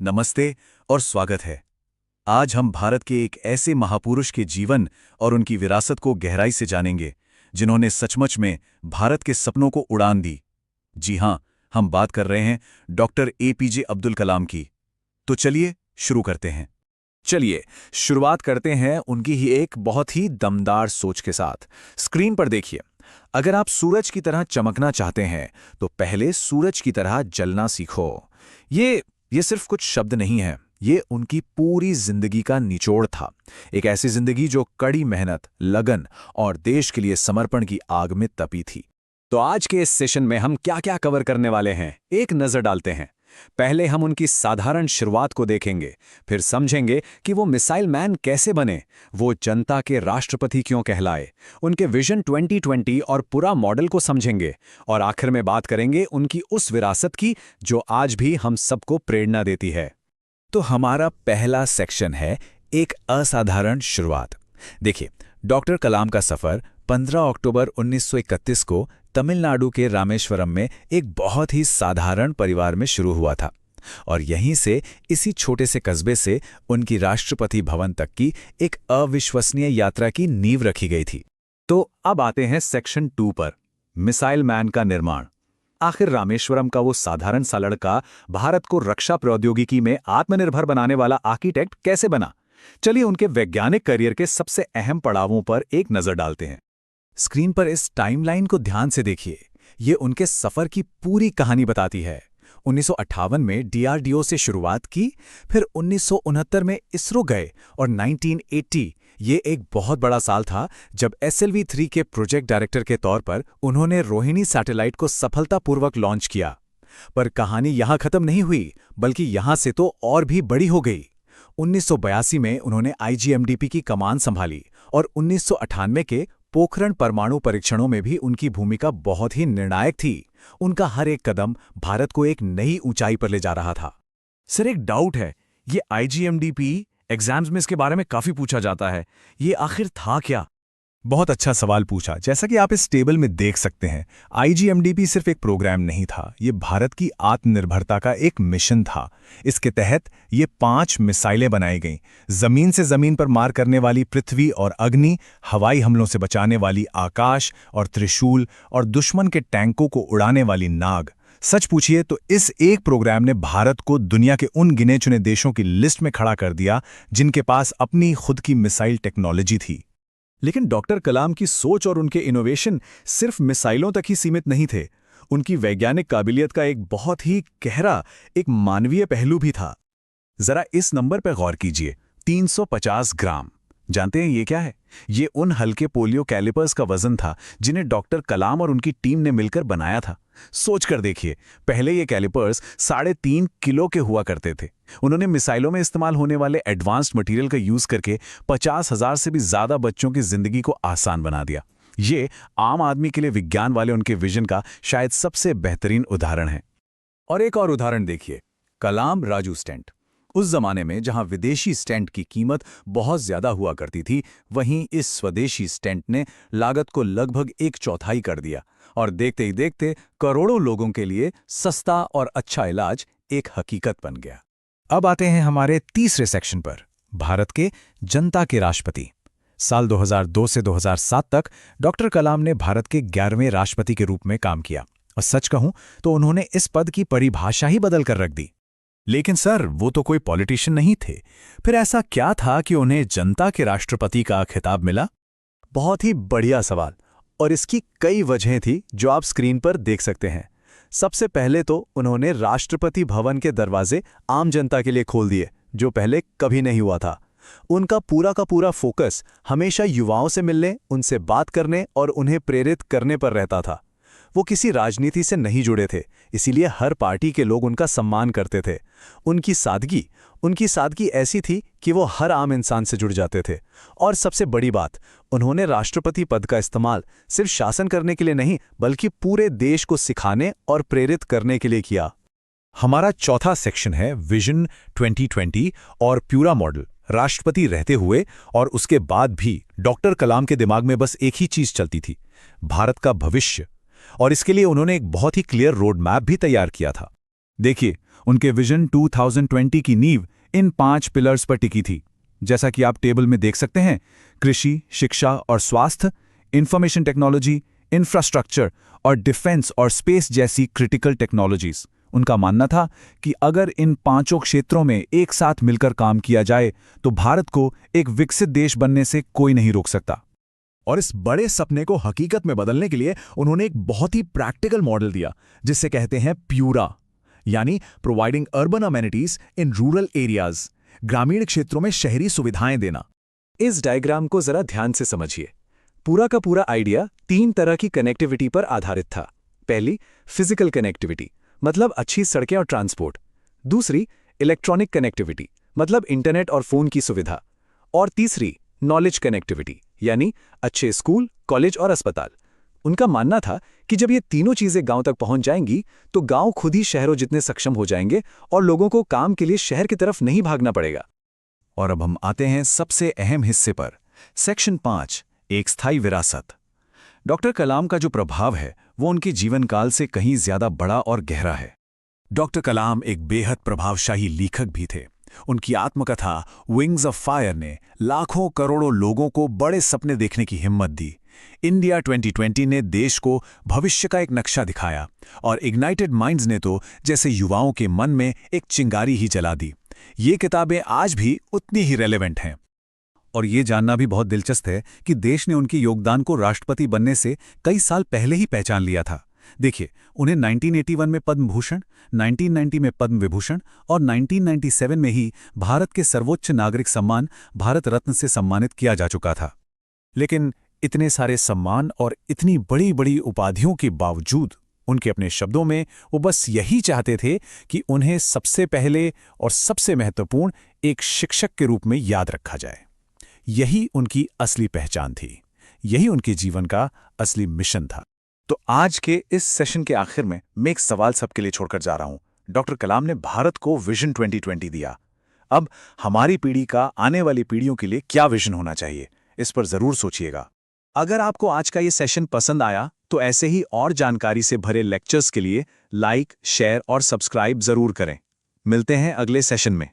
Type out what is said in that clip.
नमस्ते और स्वागत है। आज हम भारत के एक ऐसे महापुरुष के जीवन और उनकी विरासत को गहराई से जानेंगे, जिन्होंने सचमुच में भारत के सपनों को उड़ान दी। जी हां, हम बात कर रहे हैं डॉक्टर एपीजे अब्दुल कलाम की। तो चलिए शुरू करते हैं। चलिए शुरुआत करते हैं उनकी ही एक बहुत ही दमदार सोच के साथ। स्क्रीन पर देखिए, अगर आप सूरज की तरह चमकना चाहते हैं तो पहले सूरज की तरह जलना सीखो। ये सिर्फ कुछ शब्द नहीं है, ये उनकी पूरी जिंदगी का निचोड़ था। एक ऐसी जिंदगी जो कड़ी मेहनत, लगन और देश के लिए समर्पण की आग में तपी थी। तो आज के इस सेशन में हम क्या क्या कवर करने वाले हैं, एक नजर डालते हैं। पहले हम उनकी साधारण शुरुआत को देखेंगे, फिर समझेंगे कि वो मिसाइल मैन कैसे बने, वो जनता के राष्ट्रपति क्यों कहलाए, उनके विजन 2020 और पूरा मॉडल को समझेंगे, और आखिर में बात करेंगे उनकी उस विरासत की जो आज भी हम सबको प्रेरणा देती है। तो हमारा पहला सेक्शन है एक असाधारण शुरुआत। देखिए, डॉक्टर कलाम का सफर 15 अक्टूबर 1931 को तमिलनाडु के रामेश्वरम में एक बहुत ही साधारण परिवार में शुरू हुआ था, और यहीं से, इसी छोटे से कस्बे से उनकी राष्ट्रपति भवन तक की एक अविश्वसनीय यात्रा की नींव रखी गई थी। तो अब आते हैं सेक्शन 2 पर, मिसाइल मैन का निर्माण। आखिर रामेश्वरम का वो साधारण सा लड़का भारत को रक्षा प्रौद्योगिकी में आत्मनिर्भर बनाने वाला आर्किटेक्ट कैसे बना? चलिए उनके वैज्ञानिक करियर के सबसे अहम पड़ावों पर एक नजर डालते हैं। स्क्रीन पर इस टाइमलाइन को ध्यान से देखिए, ये उनके सफर की पूरी कहानी बताती है। 1958 में डीआरडीओ से शुरुआत की, फिर 1969 में इसरो गए, और 1980 ये एक बहुत बड़ा साल था जब SLV-3 के प्रोजेक्ट डायरेक्टर के तौर पर उन्होंने रोहिणी सैटेलाइट को सफलतापूर्वक लॉन्च किया। पर कहानी यहां खत्म नहीं हुई, बल्कि यहां से तो और भी बड़ी हो गई। 1982 में उन्होंने IGMDP की कमान संभाली, और 1998 के पोखरण परमाणु परीक्षणों में भी उनकी भूमिका बहुत ही निर्णायक थी। उनका हर एक कदम भारत को एक नई ऊंचाई पर ले जा रहा था। सर, एक डाउट है, ये IGMDP एग्जाम्स में इसके बारे में काफी पूछा जाता है, ये आखिर था क्या? बहुत अच्छा सवाल पूछा। जैसा कि आप इस टेबल में देख सकते हैं, IGMDP सिर्फ एक प्रोग्राम नहीं था, ये भारत की आत्मनिर्भरता का एक मिशन था। इसके तहत ये 5 मिसाइलें बनाई गईं, जमीन से जमीन पर मार करने वाली पृथ्वी और अग्नि, हवाई हमलों से बचाने वाली आकाश और त्रिशूल, और दुश्मन के टैंकों को उड़ाने वाली नाग। सच पूछिए तो इस एक प्रोग्राम ने भारत को दुनिया के उन गिने चुने देशों की लिस्ट में खड़ा कर दिया जिनके पास अपनी खुद की मिसाइल टेक्नोलॉजी थी। लेकिन डॉक्टर कलाम की सोच और उनके इनोवेशन सिर्फ मिसाइलों तक ही सीमित नहीं थे। उनकी वैज्ञानिक काबिलियत का एक बहुत ही गहरा, एक मानवीय पहलू भी था। जरा इस नंबर पर गौर कीजिए, 350 ग्राम। जानते हैं ये क्या है? ये उन हल्के पोलियो कैलिपर्स का वजन था जिन्हें डॉक्टर कलाम और उनकी टीम ने मिलकर बनाया था। सोचकर देखिए, पहले ये कैलिपर्स 3.5 किलो के हुआ करते थे। उन्होंने मिसाइलों में इस्तेमाल होने वाले एडवांस्ड मटेरियल का यूज करके 50,000 से भी ज्यादा बच्चों की जिंदगी को आसान बना दिया। ये आम आदमी के लिए विज्ञान वाले उनके विजन का शायद सबसे बेहतरीन उदाहरण है। और एक और उदाहरण देखिए, कलाम राजू स्टेंट। उस जमाने में जहां विदेशी स्टेंट की कीमत बहुत ज्यादा हुआ करती थी, वहीं इस स्वदेशी स्टेंट ने लागत को लगभग 1/4 कर दिया, और देखते ही देखते करोड़ों लोगों के लिए सस्ता और अच्छा इलाज एक हकीकत बन गया। अब आते हैं हमारे तीसरे सेक्शन पर, भारत के जनता के राष्ट्रपति। साल 2002 से 2007 तक डॉक्टर कलाम ने भारत के 11वें राष्ट्रपति के रूप में काम किया, और सच कहूं तो उन्होंने इस पद की परिभाषा ही बदल कर रख दी। लेकिन सर, वो तो कोई पॉलिटिशियन नहीं थे। फिर ऐसा क्या था कि उन्हें जनता के राष्ट्रपति का खिताब मिला? बहुत ही बढ़िया सवाल, और इसकी कई वजहें थी जो आप स्क्रीन पर देख सकते हैं। सबसे पहले तो उन्होंने राष्ट्रपति भवन के दरवाजे आम जनता के लिए खोल दिए, जो पहले कभी नहीं हुआ था। उनका पूरा का पूरा फोकस हमेशा युवाओं से मिलने, उनसे बात करने और उन्हें प्रेरित करने पर रहता था। वो किसी राजनीति से नहीं जुड़े थे, इसीलिए हर पार्टी के लोग उनका सम्मान करते थे। उनकी सादगी ऐसी थी कि वो हर आम इंसान से जुड़ जाते थे। और सबसे बड़ी बात, उन्होंने राष्ट्रपति पद का इस्तेमाल सिर्फ शासन करने के लिए नहीं, बल्कि पूरे देश को सिखाने और प्रेरित करने के लिए किया। हमारा चौथा सेक्शन है विजन 2020 और पूरा मॉडल। राष्ट्रपति रहते हुए और उसके बाद भी डॉक्टर कलाम के दिमाग में बस एक ही चीज चलती थी, भारत का भविष्य। और इसके लिए उन्होंने एक बहुत ही क्लियर रोड मैप भी तैयार किया था। देखिए, उनके विजन 2020 की नींव इन 5 पिलर्स पर टिकी थी। जैसा कि आप टेबल में देख सकते हैं, कृषि, शिक्षा और स्वास्थ्य, इंफॉर्मेशन टेक्नोलॉजी, इंफ्रास्ट्रक्चर और डिफेंस और स्पेस जैसी क्रिटिकल टेक्नोलॉजीज। उनका मानना था कि अगर इन 5 क्षेत्रों में एक साथ मिलकर काम किया जाए तो भारत को एक विकसित देश बनने से कोई नहीं रोक सकता। और इस बड़े सपने को हकीकत में बदलने के लिए उन्होंने एक बहुत ही प्रैक्टिकल मॉडल दिया, जिसे कहते हैं प्यूरा, यानी providing urban amenities in rural areas, ग्रामीण क्षेत्रों में शहरी सुविधाएं देना। इस डायग्राम को जरा ध्यान से समझिए। पूरा का पूरा आइडिया 3 तरह की कनेक्टिविटी पर आधारित था। पहली, फिजिकल कनेक्टिविटी, मतलब अच्छी सड़कें और ट्रांसपोर्ट। दूसरी, इलेक्ट्रॉनिक कनेक्टिविटी, मतलब इंटरनेट और फोन की सुविधा। और तीसरी, नॉलेज कनेक्टिविटी, यानी अच्छे स्कूल, कॉलेज और अस्पताल। उनका मानना था कि जब ये तीनों चीजें गांव तक पहुंच जाएंगी तो गांव खुद ही शहरों जितने सक्षम हो जाएंगे और लोगों को काम के लिए शहर की तरफ नहीं भागना पड़ेगा। और अब हम आते हैं सबसे अहम हिस्से पर, सेक्शन 5, एक स्थायी विरासत। डॉक्टर कलाम का जो प्रभाव है वो उनके जीवन काल से कहीं ज्यादा बड़ा और गहरा है। डॉक्टर कलाम एक बेहद प्रभावशाली लेखक भी थे। उनकी आत्मकथा विंग्स ऑफ फायर ने लाखों करोड़ों लोगों को बड़े सपने देखने की हिम्मत दी। इंडिया 2020 ने देश को भविष्य का एक नक्शा दिखाया और इग्नाइटेड माइंड्स ने तो जैसे युवाओं के मन में एक चिंगारी ही जला दी। ये किताबें आज भी उतनी ही रेलेवेंट हैं। और ये जानना भी बहुत दिलचस्प है कि देश ने उनके योगदान को राष्ट्रपति बनने से कई साल पहले ही पहचान लिया था। देखिए, उन्हें 1981 में पद्म भूषण, 1990 में पद्म विभूषण और 1997 में ही भारत के सर्वोच्च नागरिक सम्मान भारत रत्न से सम्मानित किया जा चुका था। लेकिन इतने सारे सम्मान और इतनी बड़ी बड़ी उपाधियों के बावजूद उनके अपने शब्दों में वो बस यही चाहते थे कि उन्हें सबसे पहले और सबसे महत्वपूर्ण एक शिक्षक के रूप में याद रखा जाए। यही उनकी असली पहचान थी, यही उनके जीवन का असली मिशन था। तो आज के इस सेशन के आखिर में मैं एक सवाल सबके लिए छोड़कर जा रहा हूं। डॉक्टर कलाम ने भारत को विजन 2020 दिया। अब हमारी पीढ़ी का आने वाली पीढ़ियों के लिए क्या विजन होना चाहिए, इस पर जरूर सोचिएगा। अगर आपको आज का ये सेशन पसंद आया तो ऐसे ही और जानकारी से भरे लेक्चर्स के लिए लाइक, शेयर और सब्सक्राइब जरूर करें। मिलते हैं अगले सेशन में।